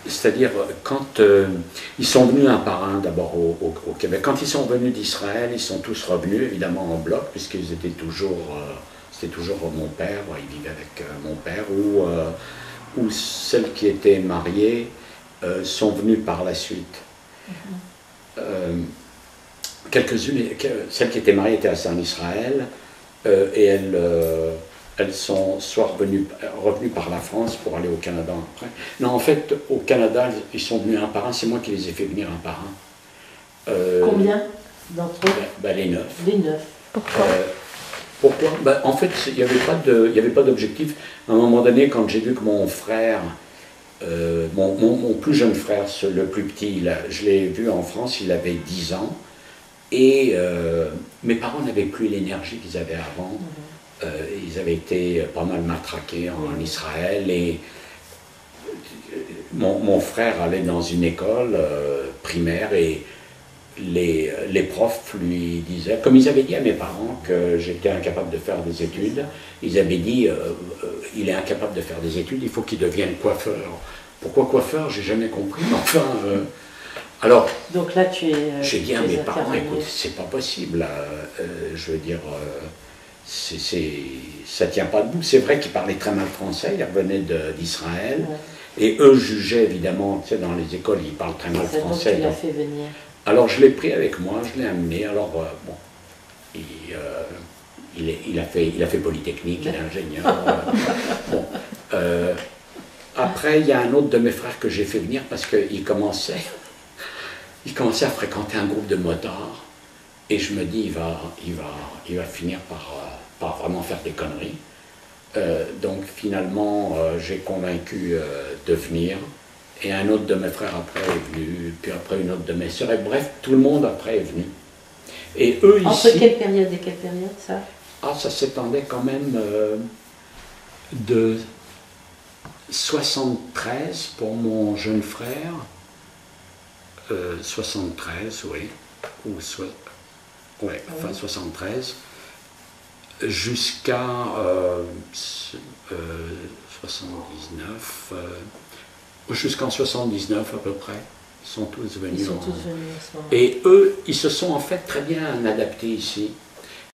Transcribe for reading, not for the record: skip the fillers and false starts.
C'est-à-dire, quand ils sont venus un par un d'abord au Québec, quand ils sont venus d'Israël, ils sont tous revenus évidemment en bloc, puisqu'ils étaient toujours, c'était toujours mon père, ils vivaient avec mon père, ou celles qui étaient mariées sont venues par la suite. Quelques-unes, celles qui étaient mariées étaient en Israël, et elles sont soit revenues par la France pour aller au Canada après. Non, en fait, au Canada, ils sont venus un par un, c'est moi qui les ai fait venir un par un. Combien d'entre eux? Les 9. Les 9. Pourquoi Pourquoi en fait, il n'y avait pas d'objectif. À un moment donné, quand j'ai vu que mon frère, mon plus jeune frère, le plus petit, je l'ai vu en France, il avait 10 ans, et mes parents n'avaient plus l'énergie qu'ils avaient avant. Ils avaient été pas mal matraqués en Israël, et mon frère allait dans une école primaire, et les profs lui disaient, comme ils avaient dit à mes parents que j'étais incapable de faire des études, ils avaient dit il est incapable de faire des études, il faut qu'il devienne coiffeur. Pourquoi coiffeur? J'ai jamais compris, mais enfin... alors, donc là, j'ai dit à mes parents, écoute, c'est pas possible, je veux dire... ça tient pas debout. C'est vrai qu'ils parlaient très mal français, ils revenaient d'Israël, et eux jugeaient évidemment, tu sais, dans les écoles, ils parlent très mal français. Donc tu l'as fait venir. Alors je l'ai pris avec moi, je l'ai amené, alors bon, il a fait Polytechnique, il est ingénieur. Bon, après, il y a un autre de mes frères que j'ai fait venir parce qu'il commençait à fréquenter un groupe de motards, et je me dis, il va finir par vraiment faire des conneries. Donc finalement, j'ai convaincu de venir, et un autre de mes frères après est venu, puis après une autre de mes sœurs, et bref, tout le monde après est venu. Et eux ici... Entre quelle période et quelle période, ça? Ah, ça s'étendait quand même de 73 pour mon jeune frère, 73, oui, fin 73, jusqu'à 79, jusqu'en 79 à peu près. Ils sont tous venus. Ils sont tous venus à ce moment. Et eux, ils se sont en fait très bien adaptés ici.